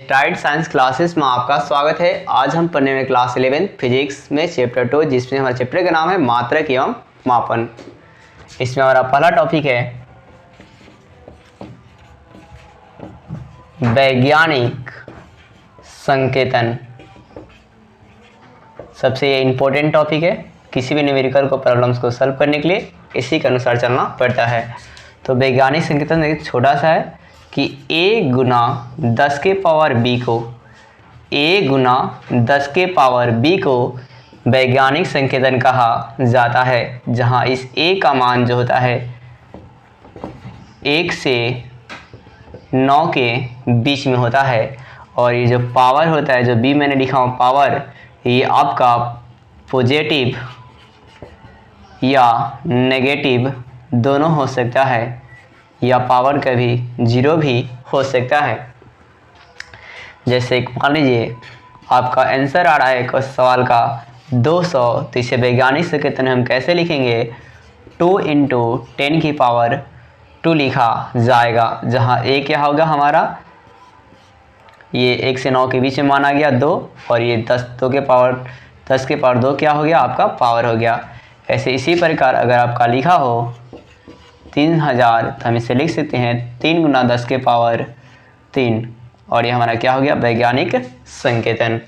Tide science classes में आपका स्वागत है। आज हम पढ़ने में क्लास 11 फिजिक्स में चैप्टर 2, जिसमें हमारे चैप्टर का नाम है मात्रक एवं मापन। इसमें हमारा पहला टॉपिक है वैज्ञानिक संकेतन। सबसे ये इम्पोर्टेंट टॉपिक है, किसी भी न्यूमेरिकल को प्रॉब्लम्स को सॉल्व करने के लिए इसी के अनुसार चलना पड़ता है। तो वैज्ञानिक संकेतन एक छोटा सा है कि a गुना 10 के पावर b को a गुना 10 के पावर b को वैज्ञानिक संकेतन कहा जाता है, जहां इस a का मान जो होता है 1 से 9 के बीच में होता है। और ये जो पावर होता है, जो b मैंने लिखा हूँ पावर, ये आपका पॉजिटिव या नेगेटिव दोनों हो सकता है, या पावर कभी जीरो भी हो सकता है। जैसे मान लीजिए आपका आंसर आ रहा है कुछ सवाल का 200, तो इसे वैज्ञानिक संकेतन हम कैसे लिखेंगे? 2 × 10 की पावर 2 लिखा जाएगा, जहाँ a क्या होगा हमारा, ये 1 से 9 के बीच में माना गया 2, और ये 10 के पावर 2 क्या हो गया आपका पावर हो गया। ऐसे इसी प्रकार अगर आपका लिखा हो 3000, तो हम इसे लिख सकते हैं 3 × 10 के पावर 3, और ये हमारा क्या हो गया वैज्ञानिक संकेतन।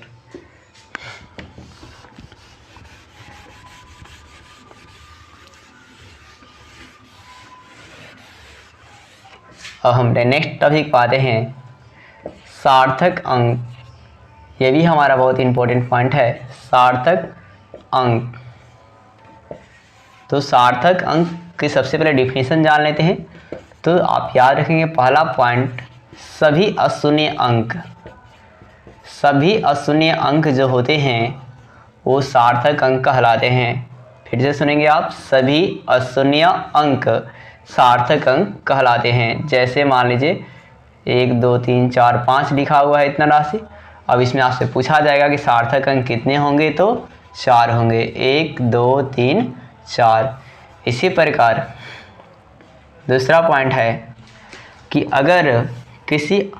अब हम नेक्स्ट टॉपिक पाते हैं सार्थक अंक। ये भी हमारा बहुत इंपॉर्टेंट पॉइंट है, सार्थक अंक। तो सार्थक अंक की सबसे पहले डिफिनीशन जान लेते हैं। तो आप याद रखेंगे पहला पॉइंट, सभी अशून्य अंक जो होते हैं वो सार्थक अंक कहलाते हैं। फिर से सुनेंगे आप, सभी अशून्य अंक सार्थक अंक कहलाते हैं। जैसे मान लीजिए 1 2 3 4 5 लिखा हुआ है इतना राशि। अब इसमें आपसे पूछा जाएगा कि सार्थक अंक कितने होंगे, तो 4 होंगे, 1 2 3 4। इसी प्रकार दूसरा पॉइंट है कि अगर किसी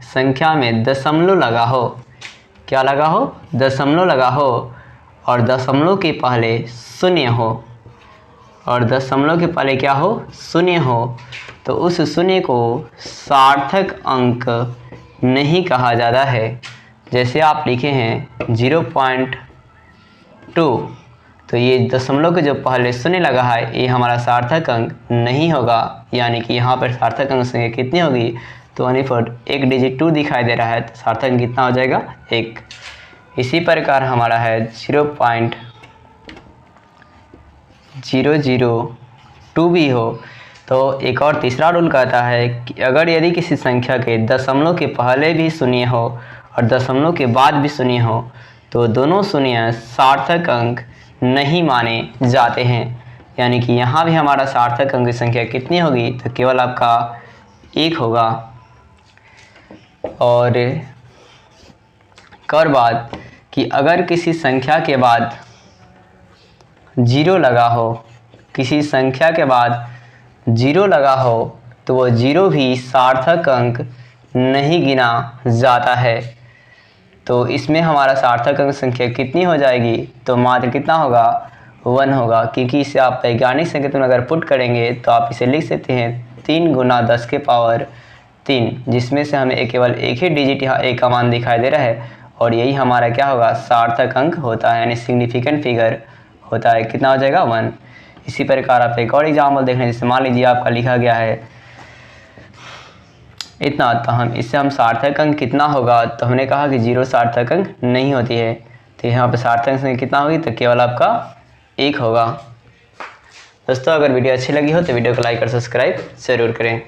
संख्या में दशमलव लगा हो, क्या लगा हो, दशमलव लगा हो, और दशमलव के पहले शून्य हो, और दशमलव के पहले क्या हो, शून्य हो, तो उस शून्य को सार्थक अंक नहीं कहा जाता है। जैसे आप लिखे हैं 0.2, तो ये दशमलव के जो पहले शून्य लगा है ये हमारा सार्थक अंक नहीं होगा। यानी कि यहाँ पर सार्थक अंक संख्या कितनी होगी, तो वहीं पर एक डिजिट 2 दिखाई दे रहा है, तो सार्थक अंक कितना हो जाएगा 1। इसी प्रकार हमारा है 0.002 भी हो, तो एक और तीसरा रूल कहता है कि अगर यदि किसी संख्या के दशमलव के पहले भी शून्य हो और दशमलव के बाद भी शून्य हो, तो दोनों शून्य सार्थक अंक नहीं माने जाते हैं। यानी कि यहाँ भी हमारा सार्थक अंक की संख्या कितनी होगी, तो केवल आपका 1 होगा। और एक और बात कि अगर किसी संख्या के बाद 0 लगा हो, किसी संख्या के बाद 0 लगा हो, तो वो 0 भी सार्थक अंक नहीं गिना जाता है। तो इसमें हमारा सार्थक अंक संख्या कितनी हो जाएगी, तो मात्र कितना होगा 1 होगा। क्योंकि इसे आप वैज्ञानिक संकेतन में अगर पुट करेंगे तो आप इसे लिख सकते हैं 3 × 10 के पावर 3, जिसमें से हमें केवल एक ही डिजिट यहाँ a का मान दिखाई दे रहा है, और यही हमारा क्या होगा सार्थक अंक होता है, यानी सिग्निफिकेंट फिगर होता है। कितना हो जाएगा 1। इसी प्रकार आप एक और एग्जाम्पल देख लें, जैसे मान लीजिए आपका लिखा गया है इतना, तो हम सार्थक अंक कितना होगा, तो हमने कहा कि 0 सार्थक अंक नहीं होती है, तो यहाँ पे सार्थक अंक कितना होगी, तो केवल आपका 1 होगा। दोस्तों अगर वीडियो अच्छी लगी हो तो वीडियो को लाइक और सब्सक्राइब जरूर करें।